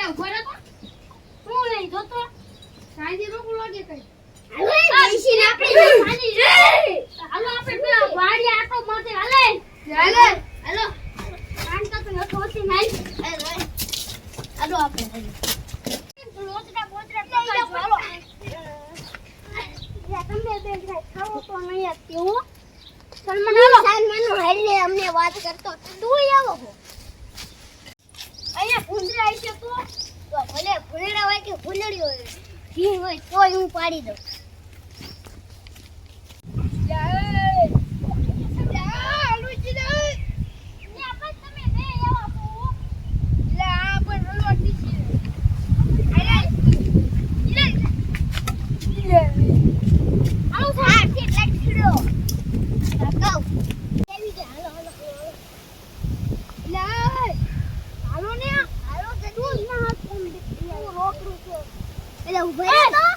ઉભો રહો તો હું નહીં જોતો સાંજે રોકું લાગે કઈ હાલો બેસીને આપણે હાલો આપણે પેલા વાડી આટો મારતે હાલે હાલો કાન તો નતો હોતી નહીં હાલો આપણે લોચડા બોચડા તો હાલો તમે બે ગ્રાય ખાવો તો નહીં આપતી હું સલમાન હાલે અમને વાત કરતો તું આવો હો અહીંયા ભૂંડરા આવી છે તો ભલે ભૂંડરા હોય કે ભૂંડડી હોય જી હોય તોય હું પાડી દઉં ઉભા